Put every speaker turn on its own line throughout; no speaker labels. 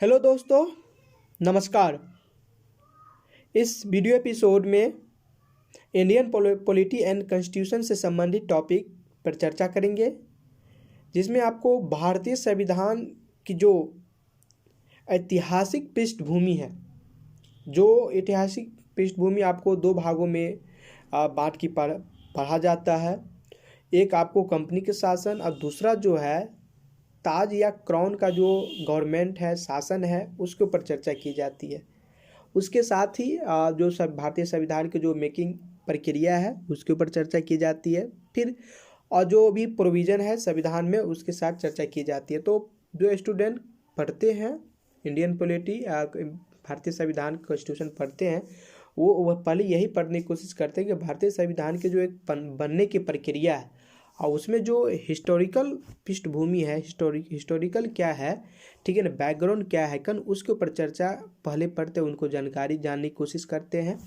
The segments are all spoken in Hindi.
हेलो दोस्तों, नमस्कार। इस वीडियो एपिसोड में इंडियन पॉलिटी एंड कॉन्स्टिट्यूशन से संबंधित टॉपिक पर चर्चा करेंगे, जिसमें आपको भारतीय संविधान की जो ऐतिहासिक पृष्ठभूमि है, जो ऐतिहासिक पृष्ठभूमि आपको दो भागों में बांट के पढ़ा जाता है। एक आपको कंपनी के शासन और दूसरा जो है ताज या क्राउन का जो गवर्नमेंट है, शासन है, उसके ऊपर चर्चा की जाती है। उसके साथ ही जो सब भारतीय संविधान की जो मेकिंग प्रक्रिया है उसके ऊपर चर्चा की जाती है। फिर और जो भी प्रोविज़न है संविधान में उसके साथ चर्चा की जाती है। तो जो स्टूडेंट पढ़ते हैं इंडियन पॉलिटी भारतीय संविधान कॉन्स्टिट्यूशन पढ़ते हैं, वो पहले यही पढ़ने की कोशिश करते हैं कि भारतीय संविधान के जो एक बनने की प्रक्रिया है और उसमें जो हिस्टोरिकल पृष्ठभूमि है, हिस्टोरिकल क्या है, ठीक है ना, बैकग्राउंड क्या है, उसके ऊपर चर्चा पहले पढ़ते हैं, उनको जानकारी जानने की कोशिश करते हैं।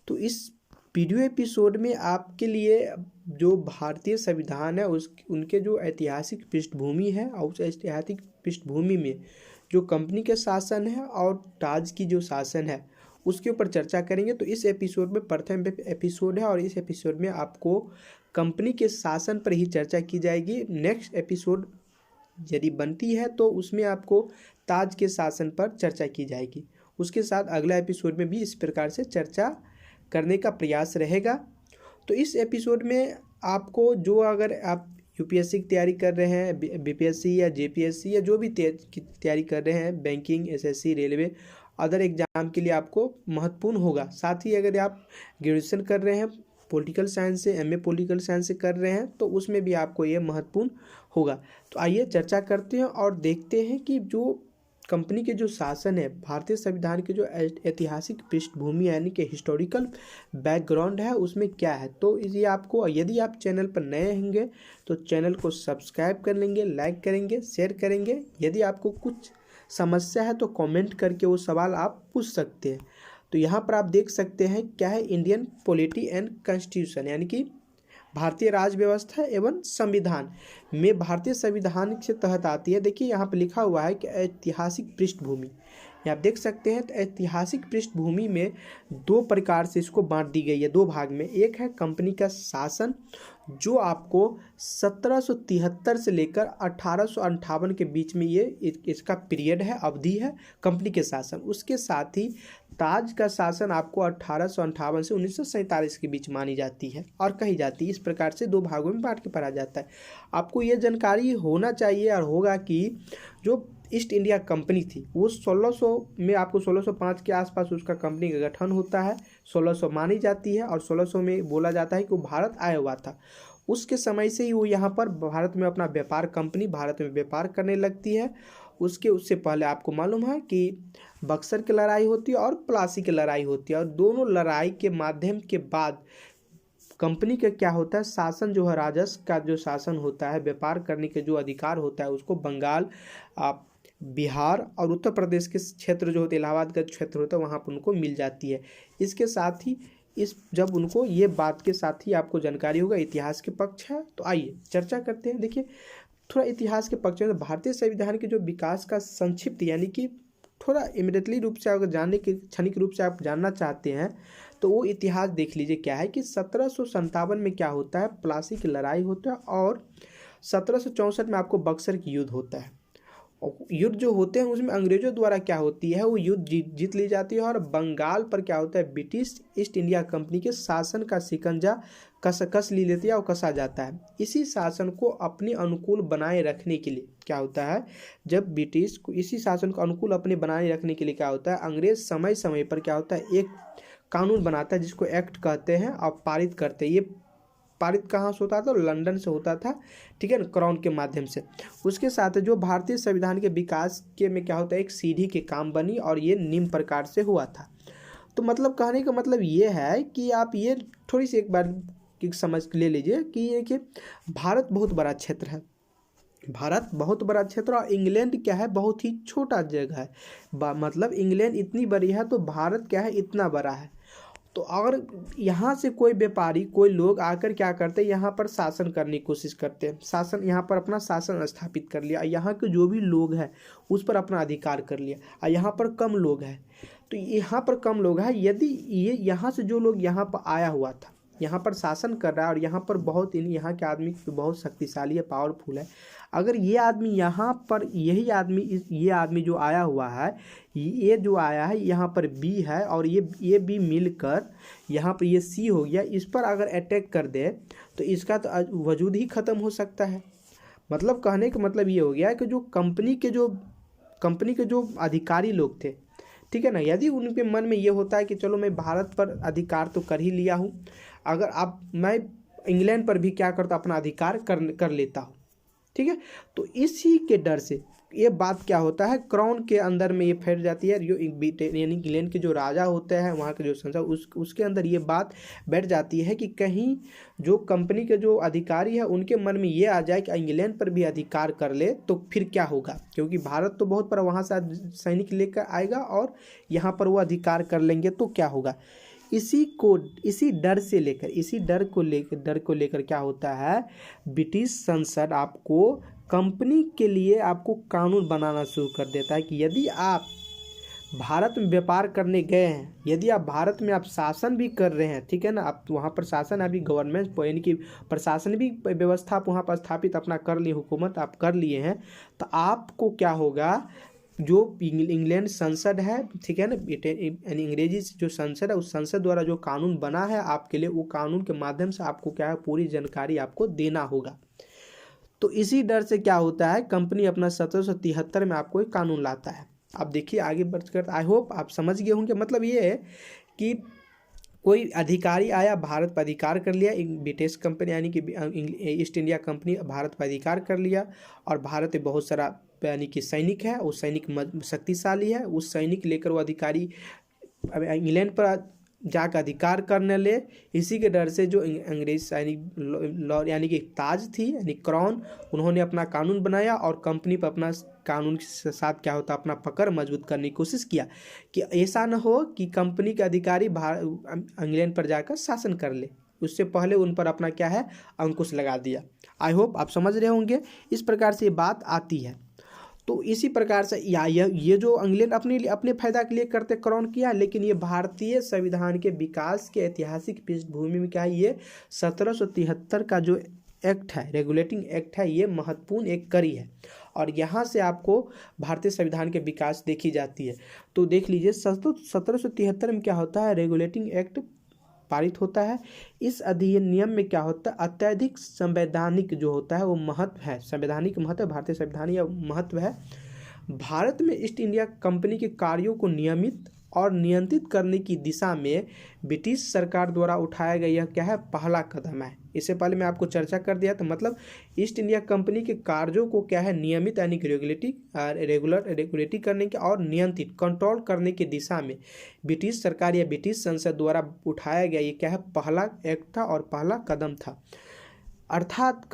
तो इस वीडियो एपिसोड में आपके लिए जो भारतीय संविधान है उनके जो ऐतिहासिक पृष्ठभूमि है और उस ऐतिहासिक पृष्ठभूमि में जो कंपनी के शासन है और ताज की जो शासन है उसके ऊपर चर्चा करेंगे। तो इस एपिसोड में प्रथम एपिसोड है और इस एपिसोड में आपको कंपनी के शासन पर ही चर्चा की जाएगी। नेक्स्ट एपिसोड यदि बनती है तो उसमें आपको ताज के शासन पर चर्चा की जाएगी। उसके साथ अगला एपिसोड में भी इस प्रकार से चर्चा करने का प्रयास रहेगा। तो इस एपिसोड में आपको जो अगर आप यूपीएससी की तैयारी कर रहे हैं, बीपीएससी या जेपीएससी या जो भी तैयारी कर रहे हैं, banking, SSC, railway, other exam के लिए आपको महत्वपूर्ण होगा। साथ ही अगर आप ग्रेजुएशन कर रहे हैं पॉलिटिकल साइंस से, एमए पॉलिटिकल साइंस से कर रहे हैं तो उसमें भी आपको ये महत्वपूर्ण होगा। तो आइए चर्चा करते हैं और देखते हैं कि जो कंपनी के जो शासन है, भारतीय संविधान की जो ऐतिहासिक पृष्ठभूमि यानी कि हिस्टोरिकल बैकग्राउंड है उसमें क्या है। तो ये आपको, यदि आप चैनल पर नए होंगे तो चैनल को सब्सक्राइब कर लेंगे, लाइक करेंगे, शेयर करेंगे। यदि आपको कुछ समस्या है तो कमेंट करके वो सवाल आप पूछ सकते हैं। तो यहाँ पर आप देख सकते हैं क्या है, इंडियन पॉलिटी एंड कॉन्स्टिट्यूशन यानी कि भारतीय राज्य व्यवस्था एवं संविधान में भारतीय संविधान के तहत आती है। देखिए यहाँ पर लिखा हुआ है कि ऐतिहासिक पृष्ठभूमि, आप देख सकते हैं। तो ऐतिहासिक पृष्ठभूमि में दो प्रकार से इसको बांट दी गई है, दो भाग में। एक है कंपनी का शासन जो आपको 1773 से लेकर 1858 के बीच में ये इसका पीरियड है, अवधि है कंपनी के शासन। उसके साथ ही ताज का शासन आपको 1858 से 1947 के बीच मानी जाती है और कही जाती है। इस प्रकार से दो भागों में बांट के पढ़ा जाता है। आपको ये जानकारी होना चाहिए और होगा कि जो ईस्ट इंडिया कंपनी थी वो 1600 में, आपको 1605 के आसपास उसका कंपनी का गठन होता है। 1600 मानी जाती है और 1600 में बोला जाता है कि वो भारत आया हुआ था। उसके समय से ही वो यहाँ पर भारत में अपना व्यापार, कंपनी भारत में व्यापार करने लगती है। उससे पहले आपको मालूम है कि बक्सर की लड़ाई होती है और प्लासी की लड़ाई होती है और दोनों लड़ाई के माध्यम के बाद कंपनी का क्या होता है, शासन जो है, राजस्व का जो शासन होता है, व्यापार करने के जो अधिकार होता है उसको बंगाल, बिहार और उत्तर प्रदेश के क्षेत्र जो होते हैं, इलाहाबाद का क्षेत्र होता है, वहाँ पर उनको मिल जाती है। इसके साथ ही जब उनको ये बात के साथ ही आपको जानकारी होगा, इतिहास के पक्ष है। तो आइए चर्चा करते हैं। देखिए थोड़ा इतिहास के पक्ष में भारतीय संविधान के जो विकास का संक्षिप्त यानी कि थोड़ा इमिडिएटली रूप से अगर जानने के क्षणिक रूप से आप जानना चाहते हैं तो वो इतिहास देख लीजिए क्या है कि 1757 में क्या होता है, प्लासी की लड़ाई होता है और 1764 में आपको बक्सर की युद्ध होता है। और युद्ध जो होते हैं उसमें अंग्रेजों द्वारा क्या होती है, वो युद्ध जीत ली जाती है और बंगाल पर क्या होता है, ब्रिटिश ईस्ट इंडिया कंपनी के शासन का शिकंजा कस ली लेती है और कसा जाता है। इसी शासन को अपने अनुकूल बनाए रखने के लिए क्या होता है, जब ब्रिटिश को इसी शासन को अनुकूल अपने बनाए रखने के लिए क्या होता है, अंग्रेज समय समय पर क्या होता है, एक कानून बनाता है जिसको एक्ट कहते हैं और पारित करते हैं। ये पारित कहाँ से होता था, लंदन से होता था, ठीक है ना, क्राउन के माध्यम से। उसके साथ जो भारतीय संविधान के विकास के में क्या होता है, एक सीढ़ी के काम बनी और ये निम्न प्रकार से हुआ था। तो मतलब कहने का मतलब ये है कि आप ये थोड़ी सी एक बार समझ ले लीजिए कि ये कि भारत बहुत बड़ा क्षेत्र है, भारत बहुत बड़ा क्षेत्र और इंग्लैंड क्या है, बहुत ही छोटा जगह है। मतलब इंग्लैंड इतनी बड़ी है तो भारत क्या है, इतना बड़ा है। तो अगर यहाँ से कोई व्यापारी, कोई लोग आकर क्या करते हैं, यहाँ पर शासन करने की कोशिश करते हैं, शासन यहाँ पर अपना शासन स्थापित कर लिया, यहाँ के जो भी लोग हैं उस पर अपना अधिकार कर लिया, और यहाँ पर कम लोग हैं, तो यहाँ पर कम लोग हैं, यदि ये यहाँ से जो लोग यहाँ पर आया हुआ था, यहाँ पर शासन कर रहा है, और यहाँ पर बहुत यहाँ के आदमी बहुत शक्तिशाली है, पावरफुल है, अगर ये आदमी यहाँ पर, यही आदमी, ये आदमी जो आया हुआ है, ये जो आया है यहाँ पर बी है, और ये बी मिलकर यहाँ पर ये सी हो गया, इस पर अगर अटैक कर दे तो इसका तो वजूद ही ख़त्म हो सकता है। मतलब कहने का मतलब ये हो गया कि जो कंपनी के जो अधिकारी लोग थे, ठीक है ना, यदि उनके मन में ये होता है कि चलो मैं भारत पर अधिकार तो कर ही लिया हूँ, अगर मैं इंग्लैंड पर भी क्या करता, अपना अधिकार कर लेता हूँ, ठीक है, तो इसी के डर से ये बात क्या होता है, क्राउन के अंदर में ये फैल जाती है, जो यानी इंग्लैंड के जो राजा होते हैं, वहाँ के जो संसद, उसके अंदर ये बात बैठ जाती है कि कहीं जो कंपनी के जो अधिकारी है उनके मन में ये आ जाए कि इंग्लैंड पर भी अधिकार कर ले तो फिर क्या होगा, क्योंकि भारत तो बहुत बड़ा, वहाँ से सैनिक लेकर आएगा और यहाँ पर वो अधिकार कर लेंगे तो क्या होगा। इसी डर को लेकर क्या होता है, ब्रिटिश संसद आपको कंपनी के लिए आपको कानून बनाना शुरू कर देता है कि यदि आप भारत में व्यापार करने गए हैं, यदि आप भारत में आप शासन भी कर रहे हैं, ठीक है ना, आप वहाँ पर शासन, अभी गवर्नमेंट यानी कि प्रशासन भी व्यवस्था आप वहाँ पर स्थापित अपना कर लिए, हुकूमत आप कर लिए हैं, तो आपको क्या होगा, जो इंग्लैंड संसद है, ठीक है ना, यानी अंग्रेजी जो संसद है, उस संसद द्वारा जो कानून बना है आपके लिए, वो कानून के माध्यम से आपको क्या है, पूरी जानकारी आपको देना होगा। तो इसी डर से क्या होता है, कंपनी अपना 1773 में आपको एक कानून लाता है। अब देखिए आगे बढ़कर, आई होप आप समझ गए होंगे। मतलब ये है कि कोई अधिकारी आया, भारत पर अधिकार कर लिया, एक ब्रिटिश कंपनी यानी कि ईस्ट इंडिया कंपनी भारत पर अधिकार कर लिया, और भारत में बहुत सारा यानी कि सैनिक है, वो सैनिक शक्तिशाली है, उस सैनिक लेकर वो अधिकारी इंग्लैंड पर जाकर अधिकार करने ले। इसी के डर से जो अंग्रेज सैनिक यानी कि ताज थी, यानी क्राउन, उन्होंने अपना कानून बनाया और कंपनी पर अपना कानून के साथ क्या होता, अपना पकड़ मजबूत करने की कोशिश किया कि ऐसा न हो कि कंपनी के अधिकारी इंग्लैंड पर जाकर शासन कर ले, उससे पहले उन पर अपना क्या है, अंकुश लगा दिया। आई होप आप समझ रहे होंगे, इस प्रकार से ये बात आती है। तो इसी प्रकार से ये जो इंग्लैंड अपने फायदा के लिए करते क्राउन किया, लेकिन ये भारतीय संविधान के विकास के ऐतिहासिक पृष्ठभूमि में क्या है, ये 1773 का जो एक्ट है, रेगुलेटिंग एक्ट है, ये महत्वपूर्ण एक कड़ी है, और यहाँ से आपको भारतीय संविधान के विकास देखी जाती है। तो देख लीजिए 1773 में क्या होता है, रेगुलेटिंग एक्ट पारित होता है। इस अधिनियम में क्या होता है, अत्यधिक संवैधानिक जो होता है वो महत्व है, संवैधानिक महत्व, भारतीय संविधान या महत्व है। भारत में ईस्ट इंडिया कंपनी के कार्यों को नियमित और नियंत्रित करने की दिशा में ब्रिटिश सरकार द्वारा उठाया गया यह क्या है, पहला कदम है। इससे पहले मैं आपको चर्चा कर दिया था, मतलब ईस्ट इंडिया कंपनी के कार्यों को क्या है, नियमित यानी कि रेगुलेटिंग करने के और नियंत्रित कंट्रोल करने की दिशा में ब्रिटिश सरकार या ब्रिटिश संसद द्वारा उठाया गया ये क्या है, पहला एक्ट था और पहला कदम था। अर्थात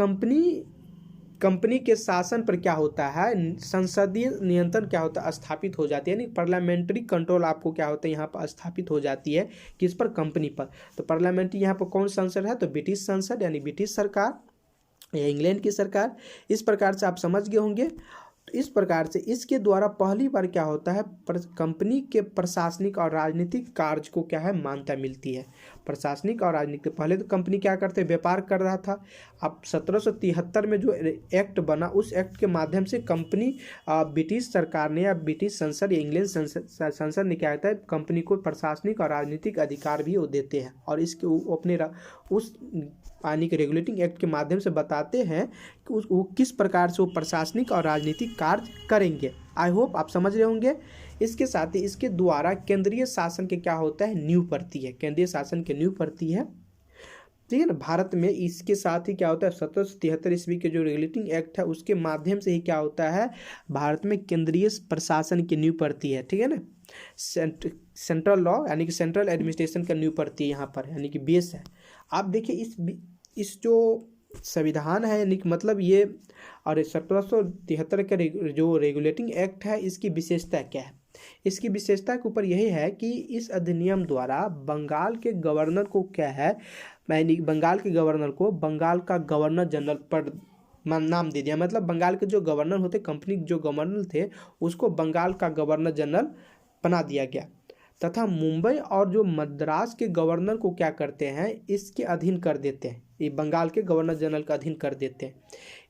कंपनी के शासन पर क्या होता है, संसदीय नियंत्रण क्या होता है, स्थापित हो जाती है, यानी पार्लियामेंट्री कंट्रोल आपको क्या होता है यहाँ पर स्थापित हो जाती है, किस पर, कंपनी पर। तो पार्लियामेंट्री यहाँ पर कौन संसद है, तो ब्रिटिश संसद यानी ब्रिटिश सरकार या इंग्लैंड की सरकार। इस प्रकार से आप समझ गए होंगे। तो इस प्रकार से इसके द्वारा पहली बार क्या होता है, कंपनी के प्रशासनिक और राजनीतिक कार्य को क्या है, मान्यता मिलती है। प्रशासनिक और राजनीतिक, पहले तो कंपनी क्या करते, व्यापार कर रहा था। अब 1773 में जो एक्ट बना, उस एक्ट के माध्यम से कंपनी ब्रिटिश सरकार ने या ब्रिटिश संसद या इंग्लैंड संसद ने क्या होता है, कंपनी को प्रशासनिक और राजनीतिक अधिकार भी वो देते हैं, और इसके अपने उस यानी कि रेगुलेटिंग एक्ट के माध्यम से बताते हैं कि वो किस प्रकार से वो प्रशासनिक और राजनीतिक कार्य करेंगे। आई होप आप समझ रहे होंगे। इसके साथ ही इसके द्वारा केंद्रीय शासन के क्या होता है, नींव पड़ती है, केंद्रीय शासन की नींव पड़ती है, ठीक है ना। भारत में इसके साथ ही क्या होता है, 1773 ईस्वी के जो रेगुलेटिंग एक्ट है उसके माध्यम से ही क्या होता है, भारत में केंद्रीय प्रशासन की नींव पड़ती है, ठीक है ना। सेंट्रल लॉ यानी कि सेंट्रल एडमिनिस्ट्रेशन का नींव पड़ती है यहाँ पर, यानी कि बेस है। आप देखिए इस जो संविधान है, यानी कि मतलब ये, और 1773 का जो रेगुलेटिंग एक्ट है, इसकी विशेषता क्या है। इसकी विशेषता के ऊपर यही है कि इस अधिनियम द्वारा बंगाल के गवर्नर को क्या है, मैंने बंगाल के गवर्नर को बंगाल का गवर्नर जनरल पर नाम दे दिया। मतलब बंगाल के जो गवर्नर होते, कंपनी जो गवर्नर थे, उसको बंगाल का गवर्नर जनरल बना दिया गया। तथा मुंबई और जो मद्रास के गवर्नर को क्या करते हैं, इसके अधीन कर देते हैं, ये बंगाल के गवर्नर जनरल का अधीन कर देते हैं।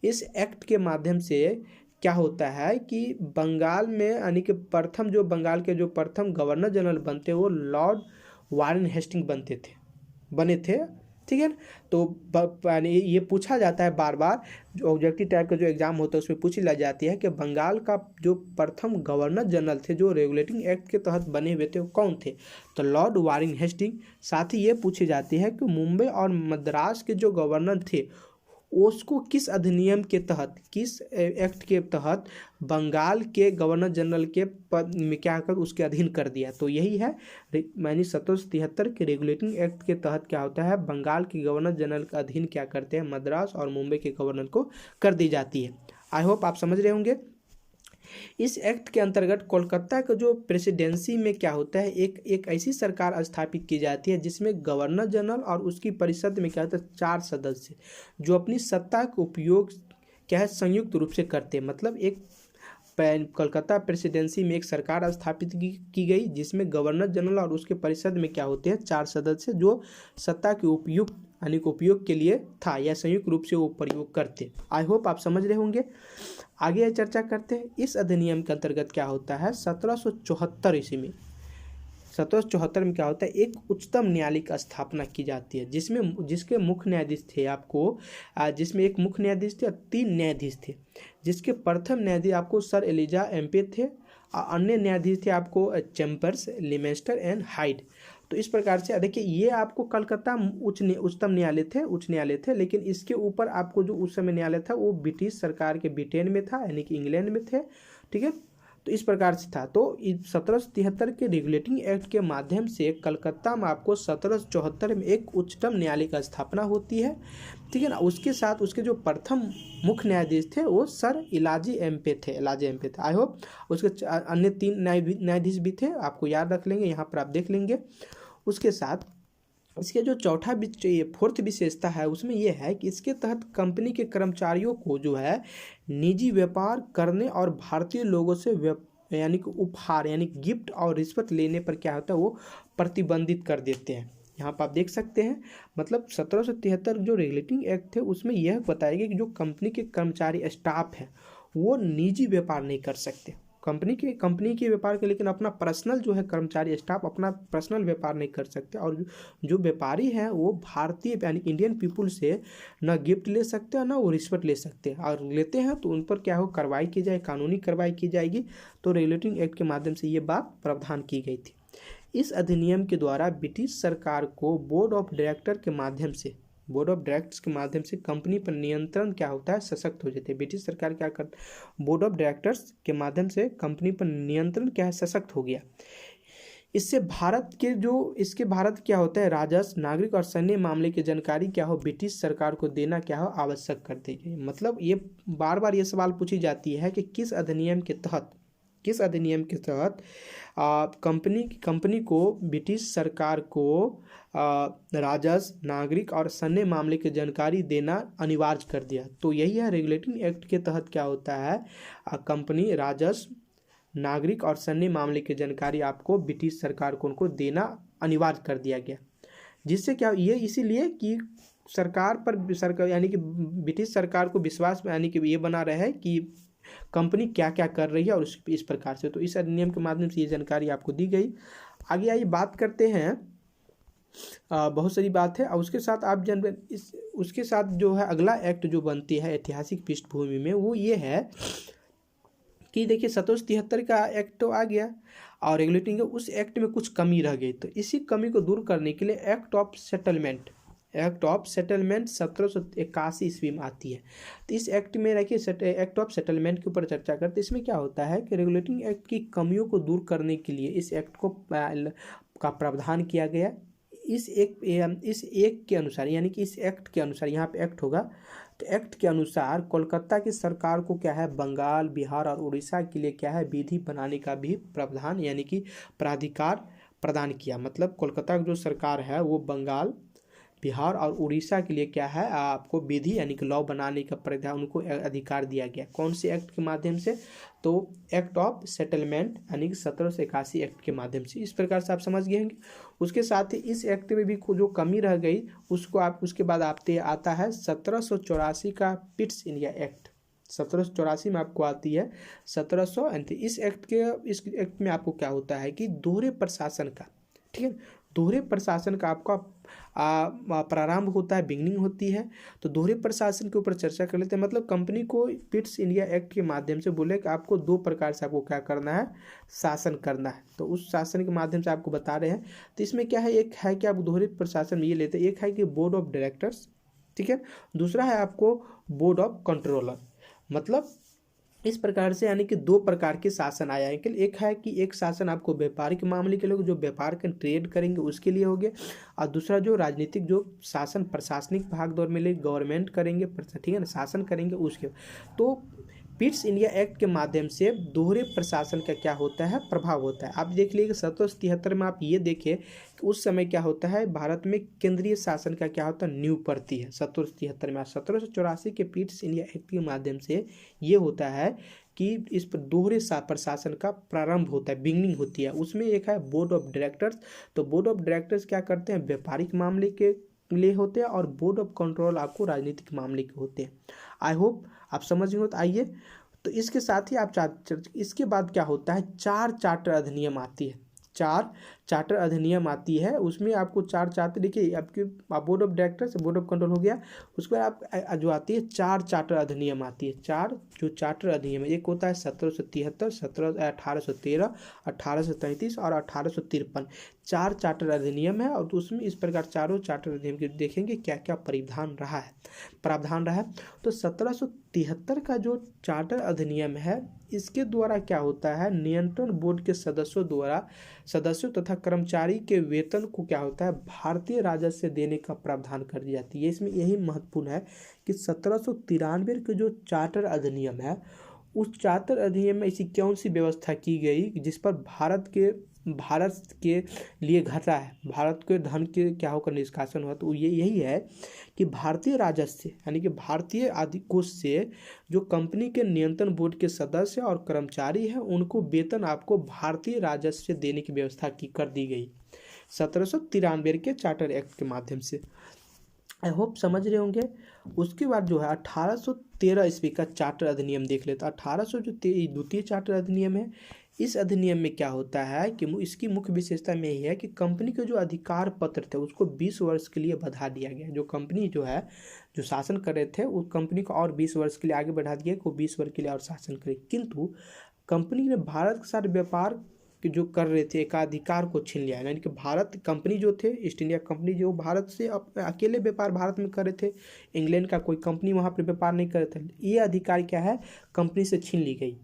इस एक्ट के माध्यम से क्या होता है कि बंगाल में यानी कि प्रथम जो बंगाल के जो प्रथम गवर्नर जनरल बनते वो लॉर्ड वारेन हेस्टिंग बने थे। ठीक है ना। तो यानी ये पूछा जाता है बार बार, जो ऑब्जेक्टिव टाइप का जो एग्जाम होता है उसमें पूछी ला जाती है कि बंगाल का जो प्रथम गवर्नर जनरल थे जो रेगुलेटिंग एक्ट के तहत बने हुए थे वो कौन थे, तो लॉर्ड वारेन हेस्टिंग। साथ ही ये पूछी जाती है कि मुंबई और मद्रास के जो गवर्नर थे उसको किस अधिनियम के तहत, किस एक्ट के तहत बंगाल के गवर्नर जनरल के पद में क्या कर उसके अधीन कर दिया। तो यही है मैंने 1773 के रेगुलेटिंग एक्ट के तहत क्या होता है, बंगाल के गवर्नर जनरल का अधीन क्या करते हैं, मद्रास और मुंबई के गवर्नर को कर दी जाती है। आई होप आप समझ रहे होंगे। इस एक्ट के अंतर्गत कोलकाता का जो प्रेसिडेंसी में क्या होता है, एक ऐसी सरकार स्थापित की जाती है जिसमें गवर्नर जनरल और उसकी परिषद में क्या होता है 4 सदस्य जो अपनी सत्ता का उपयोग क्या है संयुक्त रूप से करते हैं। मतलब एक कोलकाता प्रेसिडेंसी में एक सरकार स्थापित की गई जिसमें गवर्नर जनरल और उसके परिषद में क्या होते हैं 4 सदस्य जो सत्ता के उपयुक्त यानी उपयोग के लिए था या संयुक्त रूप से वो प्रयोग करते। आई होप आप समझ रहे होंगे। आगे चर्चा करते हैं। इस अधिनियम के अंतर्गत क्या होता है, 1774 ईस्वी में 1774 में क्या होता है, एक उच्चतम न्यायालय की स्थापना की जाती है जिसके मुख्य न्यायाधीश थे आपको, जिसमें एक मुख्य न्यायाधीश थे और 3 न्यायाधीश थे। जिसके प्रथम न्यायाधीश आपको सर एलिजा एम्पे थे और अन्य न्यायाधीश थे आपको चैम्बर्स, लिमेस्टर एंड हाइड। तो इस प्रकार से देखिए ये आपको कलकत्ता उच्चतम न्यायालय थे, लेकिन इसके ऊपर आपको जो उस समय न्यायालय था वो ब्रिटिश सरकार के ब्रिटेन में था यानी कि इंग्लैंड में थे। ठीक है, तो इस प्रकार से था। तो 1773 के रेगुलेटिंग एक्ट के माध्यम से कलकत्ता में आपको 1774 में एक उच्चतम न्यायालय का स्थापना होती है। ठीक है ना। उसके साथ उसके जो प्रथम मुख्य न्यायाधीश थे वो सर एलिजा एम्पे थे। आई होप उसके अन्य 3 न्यायाधीश भी थे, आपको याद रख लेंगे, यहाँ पर आप देख लेंगे। उसके साथ इसके जो फोर्थ विशेषता है उसमें यह है कि इसके तहत कंपनी के कर्मचारियों को जो है निजी व्यापार करने और भारतीय लोगों से यानी कि उपहार यानी गिफ्ट और रिश्वत लेने पर क्या होता है वो प्रतिबंधित कर देते हैं। यहाँ पर आप देख सकते हैं। मतलब 1773 जो रेगुलेटिंग एक्ट थे उसमें यह बताया गया कि जो कंपनी के कर्मचारी स्टाफ है वो निजी व्यापार नहीं कर सकते कंपनी के व्यापार के, लेकिन अपना पर्सनल जो है कर्मचारी स्टाफ अपना पर्सनल व्यापार नहीं कर सकते। और जो व्यापारी हैं वो भारतीय यानी इंडियन पीपुल से न गिफ्ट ले सकते हैं ना वो रिश्वत ले सकते हैं, और लेते हैं तो उन पर क्या हो कार्रवाई की जाए, कानूनी कार्रवाई की जाएगी। तो रेगुलेटिंग एक्ट के माध्यम से ये बात प्रावधान की गई थी। इस अधिनियम के द्वारा ब्रिटिश सरकार को बोर्ड ऑफ डायरेक्टर्स के माध्यम से कंपनी पर नियंत्रण क्या होता है सशक्त हो जाते हैं। ब्रिटिश सरकार क्या कर बोर्ड ऑफ डायरेक्टर्स के माध्यम से कंपनी पर नियंत्रण क्या है सशक्त हो गया। इससे भारत क्या होता है राजस्व, नागरिक और सैन्य मामले की जानकारी क्या हो ब्रिटिश सरकार को देना क्या हो आवश्यक कर दी गई। मतलब ये बार बार ये सवाल पूछी जाती है कि किस अधिनियम के तहत कंपनी को ब्रिटिश सरकार को राजस्व, नागरिक और सैन्य मामले की जानकारी देना अनिवार्य कर दिया। तो यही है रेगुलेटिंग एक्ट के तहत क्या होता है कंपनी राजस्व, नागरिक और सैन्य मामले की जानकारी आपको ब्रिटिश सरकार को उनको देना अनिवार्य कर दिया गया। जिससे क्या ये इसीलिए कि सरकार यानी कि ब्रिटिश सरकार को विश्वास यानी कि ये बना रहे कि कंपनी क्या क्या कर रही है और इस प्रकार से। तो इस अधिनियम के माध्यम से ये जानकारी आपको दी गई। आगे आइए बात करते हैं, बहुत सारी बात है और उसके साथ आप उसके साथ जो है अगला एक्ट जो बनती है ऐतिहासिक पृष्ठभूमि में वो ये है कि देखिए 1773 का एक्ट तो आ गया और रेगुलेटिंग उस एक्ट में कुछ कमी रह गई। तो इसी कमी को दूर करने के लिए एक्ट ऑफ सेटलमेंट 1781 ईस्वी में आती है। तो इस एक्ट में देखिए एक्ट ऑफ सेटलमेंट के ऊपर चर्चा करते हैं। इसमें क्या होता है कि रेगुलेटिंग एक्ट की कमियों को दूर करने के लिए इस एक्ट का प्रावधान किया गया। इस एक के अनुसार यानी कि इस एक्ट के अनुसार यहाँ पे एक्ट होगा तो एक्ट के अनुसार कोलकाता की सरकार को क्या है बंगाल, बिहार और उड़ीसा के लिए क्या है विधि बनाने का भी प्रावधान यानी कि प्राधिकार प्रदान किया। मतलब कोलकाता की जो सरकार है वो बंगाल, बिहार और उड़ीसा के लिए क्या है आपको विधि यानी कि लॉ बनाने का प्रावधान उनको अधिकार दिया गया। कौन से एक्ट के माध्यम से? तो एक्ट ऑफ सेटलमेंट यानी कि 1781 एक्ट के माध्यम से। इस प्रकार से आप समझ गए होंगे। उसके साथ ही इस एक्ट में भी जो कमी रह गई उसको आप उसके बाद आता है 1784 का पिट्स इंडिया एक्ट। 1784 में आपको आती है 1700। इस एक्ट में आपको क्या होता है कि दोहरे प्रशासन का, ठीक है, दोहरे प्रशासन का आपका प्रारंभ होता है, बिगनिंग होती है। तो दोहरे प्रशासन के ऊपर चर्चा कर लेते हैं। मतलब कंपनी को पिट्स इंडिया एक्ट के माध्यम से बोले कि आपको दो प्रकार से आपको क्या करना है, शासन करना है। तो उस शासन के माध्यम से आपको बता रहे हैं। तो इसमें क्या है, एक है कि आप दोहरे प्रशासन में ये लेते हैं, एक है कि बोर्ड ऑफ डायरेक्टर्स, ठीक है, दूसरा है आपको बोर्ड ऑफ कंट्रोलर। मतलब इस प्रकार से यानी कि दो प्रकार के शासन आया है। एक है कि एक शासन आपको व्यापारिक मामले के लोग जो व्यापार का ट्रेड करेंगे उसके लिए हो गया, और दूसरा जो राजनीतिक जो शासन प्रशासनिक भागदौड़ में ले गवर्नमेंट करेंगे, ठीक है ना, शासन करेंगे उसके। तो पिट्स इंडिया एक्ट के माध्यम से दोहरे प्रशासन का क्या होता है, प्रभाव होता है। आप देख लीजिए 1773 में आप ये देखें कि उस समय क्या होता है, भारत में केंद्रीय शासन का क्या होता है, नींव पड़ती है 1773 में। 1784 के पिट्स इंडिया एक्ट के माध्यम से ये होता है कि इस पर दोहरे प्रशासन का प्रारंभ होता है, बिगनिंग होती है। उसमें एक है बोर्ड ऑफ डायरेक्टर्स। तो बोर्ड ऑफ डायरेक्टर्स क्या करते हैं, व्यापारिक मामले के लिए होते हैं, और बोर्ड ऑफ कंट्रोल आपको राजनीतिक मामले के होते हैं। आई होप आप समझ गए हो। तो आइए, तो इसके साथ ही आप इसके बाद क्या होता है, 4 चार्टर अधिनियम आती है। 4 चार्टर अधिनियम आती है। उसमें आपको 4 चार्टर, देखिए आपके board of directors, board of control हो गया। उसके बाद आप जो आती है 4 चार्टर अधिनियम आती है। 4 जो चार्टर अधिनियम है, एक होता है 1773, 1813, 1833 और 1853। 4 चार्टर अधिनियम है, और उसमें इस प्रकार चारों चार्टर अधिनियम के देखेंगे क्या क्या प्रावधान रहा है। तो 1773 का जो चार्टर अधिनियम है, इसके द्वारा क्या होता है, नियंत्रण बोर्ड के सदस्यों तथा कर्मचारी के वेतन को क्या होता है, भारतीय राजस्व देने का प्रावधान कर दी जाती है। इसमें यही महत्वपूर्ण है कि 1793 के जो चार्टर अधिनियम है, उस चार्टर अधिनियम में ऐसी कौन सी व्यवस्था की गई जिस पर भारत के लिए घटा है, भारत के धन के क्या होकर निष्कासन हुआ। तो ये यही है कि भारतीय राजस्व यानी कि भारतीय आदि कोष से जो कंपनी के नियंत्रण बोर्ड के सदस्य और कर्मचारी हैं उनको वेतन आपको भारतीय राजस्व देने की व्यवस्था कर दी गई 1793 के चार्टर एक्ट के माध्यम से। आई होप समझ रहे होंगे। उसके बाद जो है 1813 ईस्वी का चार्टर अधिनियम देख लेते हैं। 1800 जो द्वितीय चार्टर अधिनियम है, इस अधिनियम में क्या होता है कि इसकी मुख्य विशेषता में यही है कि कंपनी के जो अधिकार पत्र थे उसको 20 वर्ष के लिए बढ़ा दिया गया। जो कंपनी जो शासन कर रहे थे उस कंपनी को और 20 वर्ष के लिए आगे बढ़ा दिया कि वो 20 वर्ष के लिए और शासन करे। किंतु कंपनी ने भारत के साथ व्यापार जो कर रहे थे एकाधिकार को छीन लिया, यानी कि भारत कंपनी जो थे, ईस्ट इंडिया कंपनी जो भारत से अकेले व्यापार भारत में कर रहे थे, इंग्लैंड का कोई कंपनी वहाँ पर व्यापार नहीं कर रहे थे। ये अधिकार क्या है, कंपनी से छीन ली गई।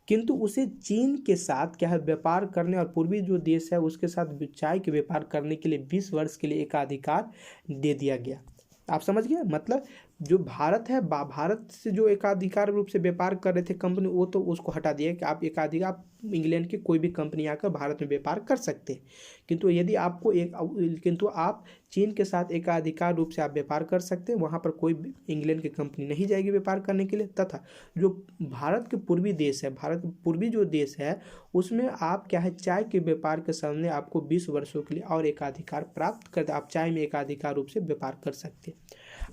किंतु उसे चीन के साथ क्या है व्यापार करने और पूर्वी जो देश है उसके साथ चाय के व्यापार करने के लिए 20 वर्ष के लिए एकाधिकार दे दिया गया। आप समझ गए। मतलब जो भारत है, भारत से जो एकाधिकार रूप से व्यापार कर रहे थे कंपनी, वो तो उसको हटा दिया कि आप एकाधिकार, आप इंग्लैंड की कोई भी कंपनी आकर भारत में व्यापार कर सकते हैं। किंतु आप चीन के साथ एकाधिकार रूप से आप व्यापार कर सकते हैं, वहाँ पर कोई भी इंग्लैंड की कंपनी नहीं जाएगी व्यापार करने के लिए। तथा जो भारत के पूर्वी देश है, भारत के पूर्वी जो देश है उसमें आप क्या है, चाय के व्यापार के सामने आपको 20 वर्षों के लिए और एकाधिकार प्राप्त कर, आप चाय में एकाधिकार रूप से व्यापार कर सकते हैं।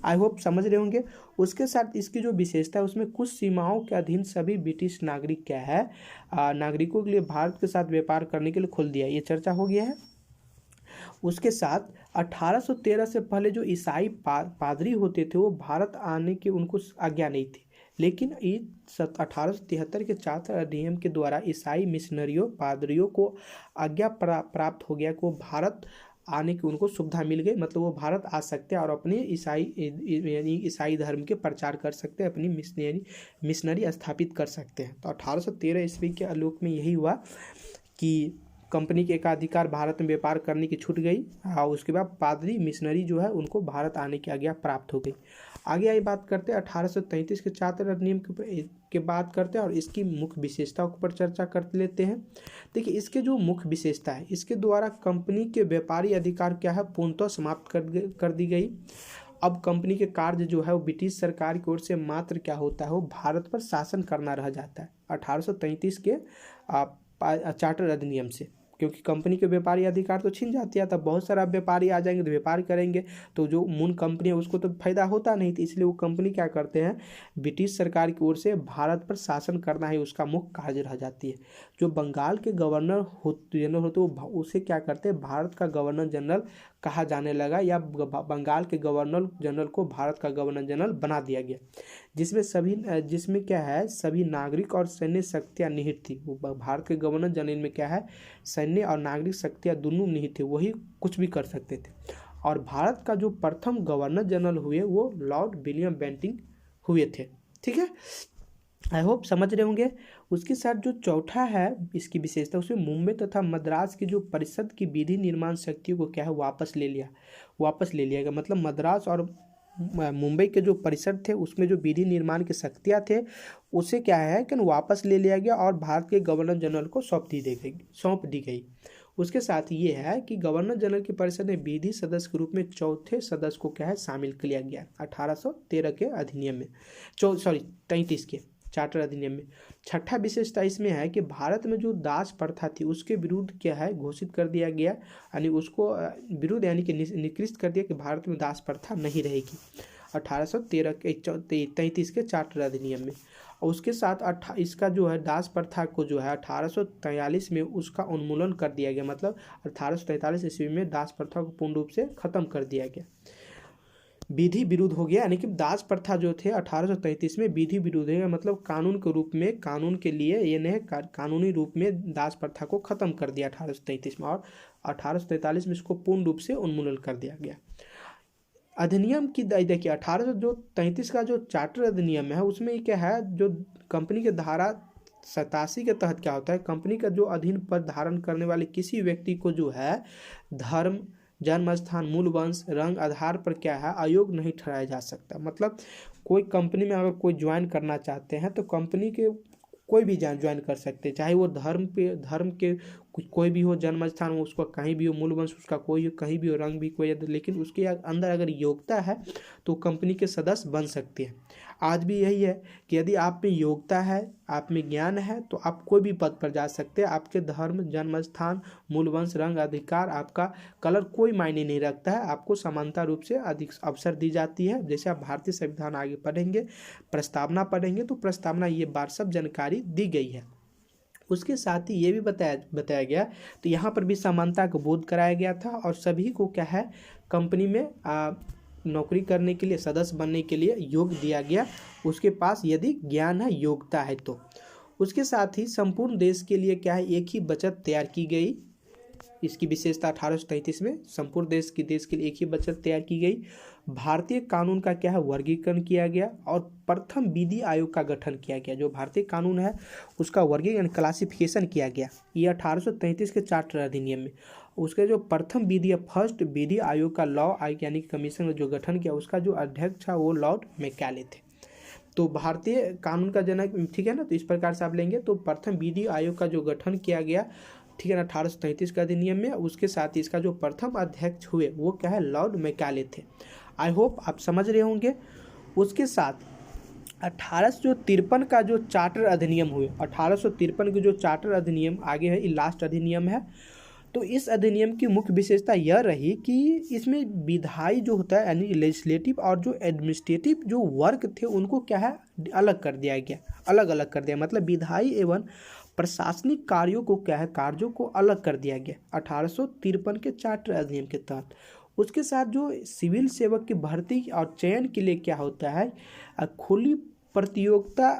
आई होप समझ रहे होंगे। उसके साथ इसकी जो विशेषता है उसमें कुछ सीमाओं के अधीन सभी ब्रिटिश नागरिक क्या है, नागरिकों के लिए भारत के साथ व्यापार करने के लिए खोल दिया। ये चर्चा हो गया है। उसके साथ 1813 से पहले जो ईसाई पादरी होते थे वो भारत आने की उनको आज्ञा नहीं थी, लेकिन 1873 के चार्टर अधिनियम के द्वारा ईसाई मिशनरियों पादरियों को आज्ञा प्राप्त हो गया कि वो भारत आने की उनको सुविधा मिल गई। मतलब वो भारत आ सकते हैं और अपने ईसाई धर्म के प्रचार कर सकते हैं, अपनी मिशनरी स्थापित कर सकते हैं। तो 1813 ईस्वी के आलोक में यही हुआ कि कंपनी के एकाधिकार भारत में व्यापार करने की छूट गई, और उसके बाद पादरी मिशनरी जो है उनको भारत आने की आज्ञा प्राप्त हो गई। आगे आई बात करते हैं 1833 के चार्टर अधिनियम के बात करते हैं और इसकी मुख्य विशेषताओं के ऊपर चर्चा कर लेते हैं। देखिए इसके जो मुख्य विशेषता है, इसके द्वारा कंपनी के व्यापारी अधिकार क्या है पूर्णतः समाप्त कर दी गई। अब कंपनी के कार्य जो है वो ब्रिटिश सरकार की ओर से मात्र क्या होता है, वो भारत पर शासन करना रह जाता है 1833 के चार्टर अधिनियम से, क्योंकि कंपनी के व्यापारी अधिकार तो छीन जाती है। तब बहुत सारा व्यापारी आ जाएंगे तो व्यापार करेंगे, तो जो मूल कंपनी है उसको तो फायदा होता नहीं, तो इसलिए वो कंपनी क्या करते हैं, ब्रिटिश सरकार की ओर से भारत पर शासन करना ही उसका मुख्य कार्य रह जाती है। जो बंगाल के गवर्नर जनरल होते वो उसे क्या करते हैं, भारत का गवर्नर जनरल कहा जाने लगा, या बंगाल के गवर्नर जनरल को भारत का गवर्नर जनरल बना दिया गया, जिसमें क्या है, सभी नागरिक और सैन्य शक्तियाँ निहित थी। वो भारत के गवर्नर जनरल में क्या है, सैन्य और नागरिक शक्तियाँ दोनों निहित थे, वही कुछ भी कर सकते थे। और भारत का जो प्रथम गवर्नर जनरल हुए वो लॉर्ड विलियम बेंटिंक हुए थे। ठीक है, आई होप समझ रहे होंगे। उसके साथ जो चौथा है इसकी विशेषता, उसमें मुंबई तथा मद्रास की जो परिषद की विधि निर्माण शक्तियों को क्या है वापस ले लिया गया। मतलब मद्रास और मुंबई के जो परिषद थे उसमें जो विधि निर्माण की शक्तियाँ थे उसे क्या है कि वापस ले लिया गया और भारत के गवर्नर जनरल को सौंप दी गई। उसके साथ ये है कि गवर्नर जनरल की परिषद में विधि सदस्य के रूप में चौथे सदस्य को क्या है शामिल किया गया 1813 के अधिनियम में, 33 के चार्टर अधिनियम में। छठा विशेषता इसमें है कि भारत में जो दास प्रथा थी उसके विरुद्ध क्या है घोषित कर दिया गया, यानी उसको विरुद्ध यानी कि निकृष्ट कर दिया कि भारत में दास प्रथा नहीं रहेगी 1833 के चार्टर अधिनियम में। और उसके साथ इसका जो है दास प्रथा को जो है 1843 में उसका उन्मूलन कर दिया गया, मतलब 1843 ईस्वी में दास प्रथा को पूर्ण रूप से खत्म कर दिया गया, विधि विरुद्ध हो गया। यानी कि दास प्रथा जो थे 1833 में विधि विरुद्ध है, मतलब कानून के रूप में, कानून के लिए ये नहीं, कानूनी रूप में दास प्रथा को खत्म कर दिया 1833 में, और 1843 में इसको पूर्ण रूप से उन्मूलन कर दिया गया। अधिनियम की देखिए 1833 का जो चार्टर अधिनियम है उसमें क्या है, जो कंपनी के धारा 87 के तहत क्या होता है, कंपनी का जो अधीन पद धारण करने वाले किसी व्यक्ति को जो है धर्म, जन्म स्थान, मूल वंश, रंग आधार पर क्या है अयोग्य नहीं ठहराया जा सकता। मतलब कोई कंपनी में अगर कोई ज्वाइन करना चाहते हैं तो कंपनी के कोई भी ज्वाइन कर सकते हैं, चाहे वो धर्म के कोई भी हो, जन्म स्थान उसका कहीं भी हो, मूल वंश उसका कोई कहीं भी हो, रंग भी कोई, लेकिन उसके अंदर अगर योग्यता है तो कंपनी के सदस्य बन सकते हैं। आज भी यही है कि यदि आप में योग्यता है, आप में ज्ञान है तो आप कोई भी पद पर जा सकते हैं। आपके धर्म, जन्म स्थान, मूल वंश, रंग, अधिकार, आपका कलर कोई मायने नहीं रखता है, आपको समानता रूप से अधिक अवसर दी जाती है। जैसे आप भारतीय संविधान आगे पढ़ेंगे, प्रस्तावना पढ़ेंगे तो प्रस्तावना ये बार सब जानकारी दी गई है। उसके साथ ही ये भी बताया गया, तो यहाँ पर भी समानता का बोध कराया गया था और सभी को क्या है कंपनी में नौकरी करने के लिए, सदस्य बनने के लिए योग दिया गया, उसके पास यदि ज्ञान है, योग्यता है तो। उसके साथ ही संपूर्ण देश के लिए क्या है एक ही बचत तैयार की गई, इसकी विशेषता 1833 में संपूर्ण देश के लिए एक ही बचत तैयार की गई। भारतीय कानून का क्या है वर्गीकरण किया गया और प्रथम विधि आयोग का गठन किया गया। जो भारतीय कानून है उसका वर्गीकरण, क्लासिफिकेशन किया गया, ये 1833 के चार्टर अधिनियम में। उसके जो प्रथम विधि, फर्स्ट विधि आयोग का लॉ यानी कि कमीशन में जो गठन किया, उसका जो अध्यक्ष था वो लॉर्ड मैकाले थे। तो भारतीय कानून का जनक, ठीक है ना, तो इस प्रकार से आप लेंगे तो प्रथम विधि आयोग का जो गठन किया गया, ठीक है ना, 1833 का अधिनियम में। उसके साथ ही इसका जो प्रथम अध्यक्ष हुए वो क्या है लॉर्ड मैकाले थे। आई होप आप समझ रहे होंगे। उसके साथ 1853 का जो चार्टर अधिनियम हुए, 1853 के जो चार्टर अधिनियम आगे है, ये लास्ट अधिनियम है। तो इस अधिनियम की मुख्य विशेषता यह रही कि इसमें विधायी जो होता है यानी लेजिस्लेटिव और जो एडमिनिस्ट्रेटिव जो वर्क थे उनको क्या है अलग कर दिया गया, अलग कर दिया, मतलब विधायी एवं प्रशासनिक कार्यों को क्या है कार्यों को अलग कर दिया गया 1853 के चार्टर अधिनियम के तहत। उसके साथ जो सिविल सेवक की भर्ती और चयन के लिए क्या होता है खुली प्रतियोगिता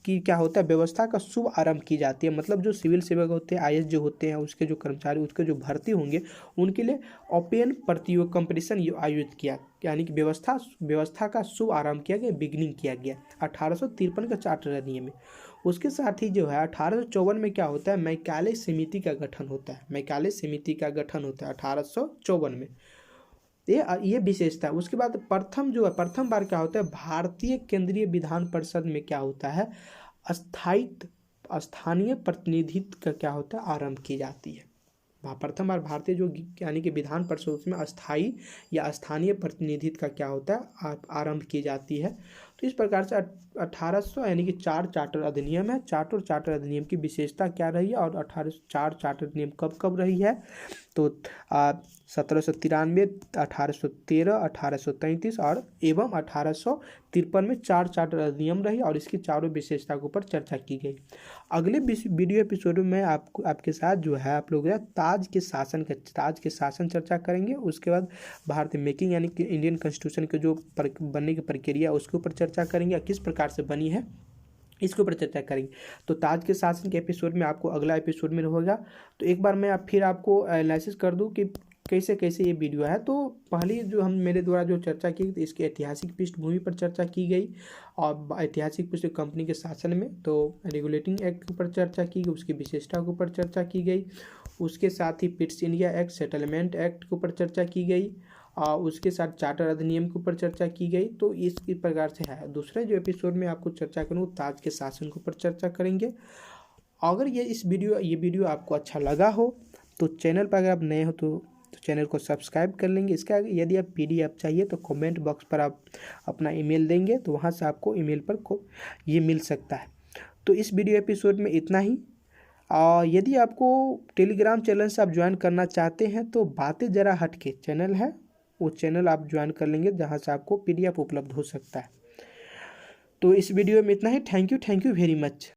की क्या होता है व्यवस्था का शुभ आरंभ की जाती है। मतलब जो सिविल सेवक होते हैं, आईएएस जो होते हैं, उसके जो कर्मचारी उसके जो भर्ती होंगे उनके लिए ओपन प्रतियोगिता कंपटीशन आयोजित किया, यानी कि व्यवस्था का शुभ आरंभ किया गया, बिगिनिंग किया गया 1853 का चार्टर अधिनियम में। उसके साथ ही जो है 1854 में क्या होता है मैकाले समिति का गठन होता है, मैकाले समिति का गठन होता है 1854 में। ये विशेषता है। उसके बाद प्रथम जो है, प्रथम बार क्या होता है, भारतीय केंद्रीय विधान परिषद में क्या होता है, स्थानीय प्रतिनिधित्व का क्या होता है, आरंभ की जाती है। प्रथम बार भारतीय जो यानी कि विधान परिषद, उसमें अस्थाई या स्थानीय प्रतिनिधित्व का क्या होता है, आरंभ की जाती है। तो इस प्रकार से 1800 यानी कि 4 चार्टर अधिनियम है। चार्टर अधिनियम की विशेषता क्या रही है और 4 चार्टर अधिनियम कब कब रही है, तो 1793, 1813, 1833 और एवं 1853 में 4 चार्टर अधिनियम रही और इसकी चारों विशेषता के ऊपर चर्चा की गई। अगले वीडियो एपिसोड में आपके साथ जो है आप लोग ताज के शासन चर्चा करेंगे। उसके बाद भारतीय मेकिंग यानी कि इंडियन कॉन्स्टिट्यूशन के जो बनने की प्रक्रिया उसके ऊपर चर्चा करेंगे, किस प्रकार से बनी है इसके ऊपर चर्चा करेंगे। तो ताज के शासन के एपिसोड में आपको अगला एपिसोड में होगा। तो एक बार मैं फिर आपको एनालिसिस कर दूं कि कैसे कैसे ये वीडियो है। तो पहली जो मेरे द्वारा जो चर्चा की तो इसकी ऐतिहासिक पृष्ठभूमि पर चर्चा की गई और ऐतिहासिक पृष्ठ कंपनी के शासन में तो रेगुलेटिंग एक्ट के ऊपर चर्चा की गई, उसकी विशेषता के ऊपर चर्चा की गई। उसके साथ ही Pitt's India Act, settlement Act के ऊपर चर्चा की गई और उसके साथ चार्टर अधिनियम के ऊपर चर्चा की गई। तो इस प्रकार से है। दूसरे जो एपिसोड में आपको चर्चा करूँ ताज के शासन के ऊपर चर्चा करेंगे। अगर ये वीडियो आपको अच्छा लगा हो तो चैनल पर अगर आप नए हो तो चैनल को सब्सक्राइब कर लेंगे। इसका यदि आप PDF चाहिए तो कमेंट बॉक्स पर आप अपना ईमेल देंगे तो वहाँ से आपको ईमेल पर ये मिल सकता है। तो इस वीडियो एपिसोड में इतना ही। यदि आपको टेलीग्राम चैनल से आप ज्वाइन करना चाहते हैं तो बातें जरा हट के चैनल है, वो चैनल आप ज्वाइन कर लेंगे जहाँ से आपको PDF उपलब्ध हो सकता है। तो इस वीडियो में इतना ही। Thank you very much.